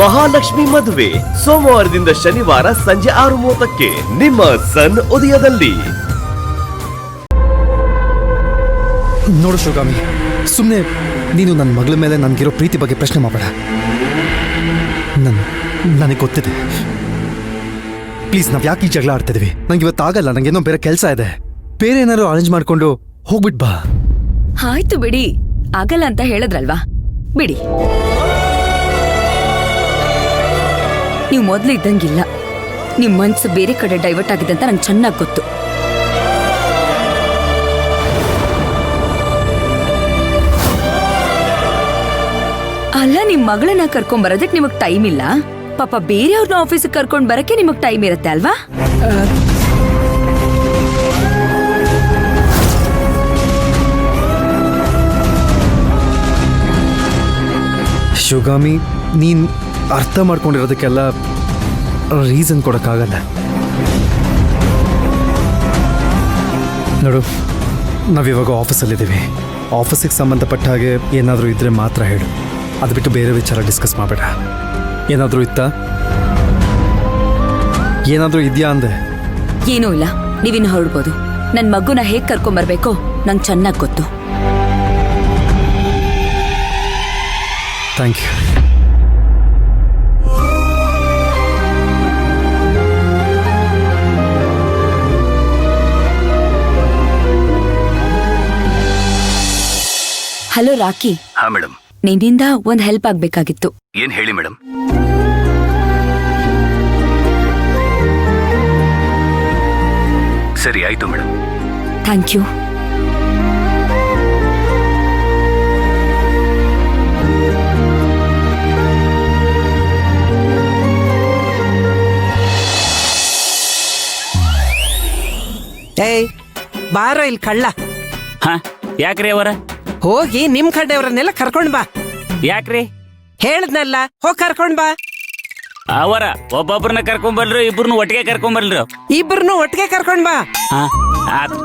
ಮಹಾಲಕ್ಷ್ಮಿ ಮದುವೆ ಸೋಮವಾರದಿಂದ ಶನಿವಾರ ಸಂಜೆ 6:30ಕ್ಕೆ ನಿಮ್ಮ ಸನ್ ಉದಯದಲ್ಲಿ. ನೋಡು ಶಿವಗಾಮಿ, ಸುಮ್ಮನೆ ನೀನು ನನ್ನ ಮಗಳ ಮೇಲೆ ನನಗಿರೋ ಪ್ರೀತಿ ಬಗ್ಗೆ ಪ್ರಶ್ನೆ ಮಾಡಬೇಡ. ನನಗೆ ಗೊತ್ತಿದೆ. ಪ್ಲೀಸ್, ನಾವು ಯಾಕೆ ಈ ಜಗಳ ಆಡ್ತಿದ್ವಿ? ನಂಗೆ ಇವತ್ತಾಗಲ್ಲ, ನಂಗೇನೋ ಬೇರೆ ಕೆಲಸ ಇದೆ. ಬೇರೆ ಏನಾದ್ರು ಅರೇಂಜ್ ಮಾಡ್ಕೊಂಡು ಹೋಗ್ಬಿಟ್ ಬಾ. ಆಯ್ತು ಬಿಡಿ, ಆಗಲ್ಲ ಅಂತ ಹೇಳಿದ್ರಲ್ವಾ, ಬಿಡಿ. ನೀವು ಮೊದಲು ಇದ್ದಂಗಿಲ್ಲ. ನಿಮ್ ಮನ್ಸು ಬೇರೆ ಕಡೆ ಡೈವರ್ಟ್ ಆಗಿದೆ ಅಂತ ನಂಗೆ ಚೆನ್ನಾಗಿ ಗೊತ್ತು. ಅಲ್ಲ, ನಿಮ್ ಮಗಳನ್ನ ಕರ್ಕೊಂಡ್ ಬರೋದಕ್ಕೆ ನಿಮಗ್ ಟೈಮ್ ಇಲ್ಲ. ಪಾಪ ಬೇರೆಯವ್ರನ್ನ ಆಫೀಸಿಗೆ ಕರ್ಕೊಂಡ್ ಬರಕ್ಕೆ ನಿಮಗ್ ಟೈಮ್ ಇರುತ್ತೆ ಅಲ್ವಾ? ಶಿವಗಾಮಿ, ನೀನ್ ಅರ್ಥ ಮಾಡ್ಕೊಂಡಿರೋದಕ್ಕೆಲ್ಲ ರೀಸನ್ ಕೊಡಕ್ಕಾಗಲ್ಲ. ನೋಡು, ನಾವಿವಾಗ ಆಫೀಸಲ್ಲಿದ್ದೀವಿ. ಆಫೀಸಿಗೆ ಸಂಬಂಧಪಟ್ಟ ಹಾಗೆ ಏನಾದರೂ ಇದ್ರೆ ಮಾತ್ರ ಹೇಳು. ಅದು ಬಿಟ್ಟು ಬೇರೆ ವಿಚಾರ ಡಿಸ್ಕಸ್ ಮಾಡಬೇಡ. ಏನಾದರೂ ಇತ್ತಾ? ಏನಾದರೂ ಇದೆಯಾ ಅಂದೆ? ಏನೂ ಇಲ್ಲ, ನೀವಿನ್ನು ಹೊರಡ್ಬೋದು. ನನ್ನ ಮಗುನ ಹೇಗೆ ಕರ್ಕೊಂಬರ್ಬೇಕೋ ನಂಗೆ ಚೆನ್ನಾಗಿ ಗೊತ್ತು. Thank you. Hello Rocky. ಹಾ ಮೇಡಮ್. ನಿನ್ನಿಂದ ಒಂದ್ ಹೆಲ್ಪ್ ಆಗ್ಬೇಕಾಗಿತ್ತು. ಏನ್ ಹೇಳಿ ಮೇಡಮ್? ಸರಿ, ಆಯ್ತು ಮೇಡಮ್. Thank you. ಏಯ್, ಬಾರೋ ಇಲ್ಲಿ ಕಳ್ಳ. ಹಾ, ಯಾಕ್ರಿ ಅವರ? ಹೋಗಿ ನಿಮ್ ಕಡೆಯವ್ರನ್ನೆಲ್ಲ ಕರ್ಕೊಂಡ್ ಬಾ. ಯಾಕ್ರಿ? ಹೇಳದ್ನಲ್ಲ, ಹೋಗ್ ಕರ್ಕೊಂಡ್ ಬಾ. ಅವರ ಒಬ್ಬೊಬ್ರನ್ನ ಕರ್ಕೊಂಬರ್ರಿ, ಇಬ್ರನ್ನ ಒಟ್ಟಿಗೆ ಕರ್ಕೊಂಬರ್ರಿ. ಇಬ್ರನ್ನು ಒಟ್ಟಿಗೆ ಕರ್ಕೊಂಡ್ ಬಾ. ಹಾ, ಆತ್.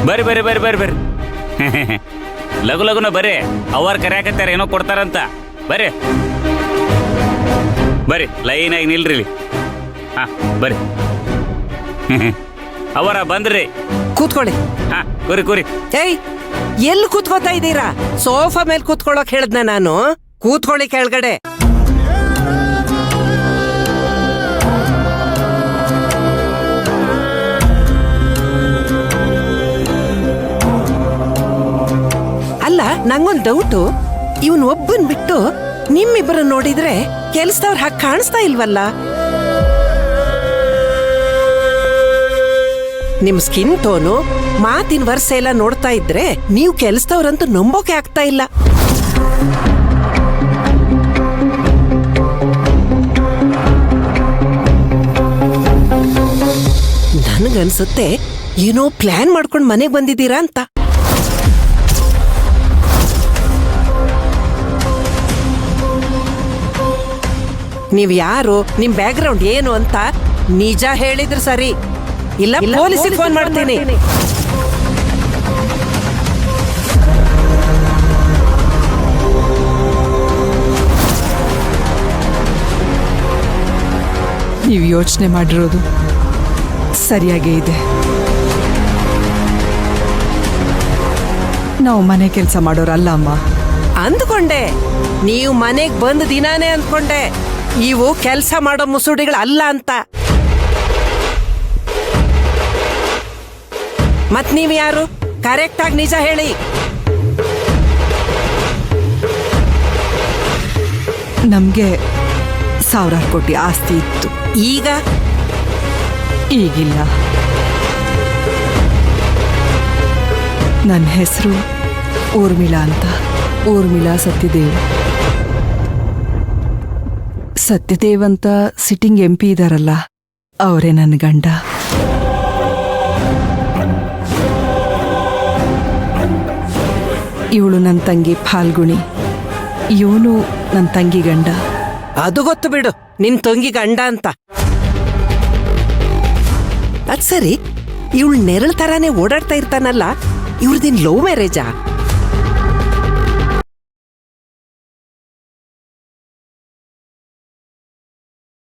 ಬರ್ರಿ ಬರ್ರಿ ಬರ್ರಿ ಬರ್ರಿ ಬರ್ರಿ. ಲಘು ಲಘುನ ಬರ್ರಿ, ಅವ್ರ ಕರ್ಯಾಕತ್ತಾರ, ಏನೋ ಕೊಡ್ತಾರಂತ. ಬರ್ರಿ ಬರ್ರಿ, ಲೈನ್ ಆಗಿ ನಿಲ್ರಿ. ಹಾ, ಬರ್ರಿ. ಅವರ ಬಂದ್ರಿ, ಕೂತ್ಕೊಳ್ಳಿ. ಹಾ, ಕೂರಿ ಕೂರಿ. ಏಯ್, ಎಲ್ಲಿ ಕೂತ್ಕೋತಾ ಇದ್ದೀರಾ? ಸೋಫಾ ಮೇಲೆ ಕೂತ್ಕೊಳ್ಳೋಕ್ ಹೇಳದ್ನ ನಾನು. ಕೂತ್ಕೊಳ್ಳಿ ಕೆಳಗಡೆ. ಅಲ್ಲ, ನಂಗೊಂದ್ ಡೌಟು. ಇವನ್ ಒಬ್ಬನ್ ಬಿಟ್ಟು ನಿಮ್ಮಿಬ್ಬರ ನೋಡಿದ್ರೆ ಕೆಲ್ಸದವ್ರ ಹಾಗೆ ಕಾಣಿಸ್ತಾ ಇಲ್ವಲ್ಲ? ನಿಮ್ ಸ್ಕಿನ್ ಟೋನು, ಮಾತಿನ ವರ್ಷ ಎಲ್ಲ ನೋಡ್ತಾ ಇದ್ರೆ ನೀವು ಕೆಲ್ಸದವ್ರಂತೂ ನಂಬೋಕೆ ಆಗ್ತಾ ಇಲ್ಲ. ನನ್ಗನ್ಸುತ್ತೆ ಏನೋ ಪ್ಲಾನ್ ಮಾಡ್ಕೊಂಡು ಮನೆಗೆ ಬಂದಿದ್ದೀರಾ ಅಂತ. ನೀವ್ ಯಾರು, ನಿಮ್ ಬ್ಯಾಕ್ಗ್ರೌಂಡ್ ಏನು ಅಂತ ನಿಜ ಹೇಳಿದ್ರೆ ಸರಿ, ಇಲ್ಲ ಪೊಲೀಸಿಗೆ ಫೋನ್ ಮಾಡ್ತೀನಿ. ನೀವು ಯೋಚನೆ ಮಾಡಿರೋದು ಸರಿಯಾಗೇ ಇದೆ. ನಾವು ಮನೆ ಕೆಲಸ ಮಾಡೋರಲ್ಲ ಅಮ್ಮ. ಅಂದ್ಕೊಂಡೆ, ನೀವು ಮನೆಗ್ ಬಂದ ದಿನಾನೇ ಅಂದ್ಕೊಂಡೆ ಇವು ಕೆಲಸ ಮಾಡೋ ಮುಸುಡಿಗಳಲ್ಲ ಅಂತ. ಮತ್ ನೀವ್ ಯಾರು? ಕರೆಕ್ಟ್ ಆಗಿ ನಿಜ ಹೇಳಿ. ನಮ್ಗೆ 1,000 ಕೋಟಿ ಆಸ್ತಿ ಇತ್ತು. ಈಗಿಲ್ಲ. ನನ್ನ ಹೆಸರು ಊರ್ಮಿಳಾ ಅಂತ. ಊರ್ಮಿಳಾ ಸತ್ಯದೇವ್. ಸತ್ಯದೇವ್ ಅಂತ ಸಿಟ್ಟಿಂಗ್ MP ಇದಾರಲ್ಲ, ಅವರೇ ನನ್ನ ಗಂಡ. ಇವಳು ನನ್ನ ತಂಗಿ ಫಾಲ್ಗುಣಿ, ಇವನು ನನ್ನ ತಂಗಿ ಗಂಡ. ಅದು ಗೊತ್ತು ಬಿಡು, ನಿನ್ ತಂಗಿ ಗಂಡ ಅಂತ. ಅದ್ ಸರಿ, ಇವಳು ನೆರಳು ತರಾನೇ ಓಡಾಡ್ತಾ ಇರ್ತಾನಲ್ಲ, ಇವ್ರದಿನ್ ಲವ್ ಮ್ಯಾರೇಜಾ?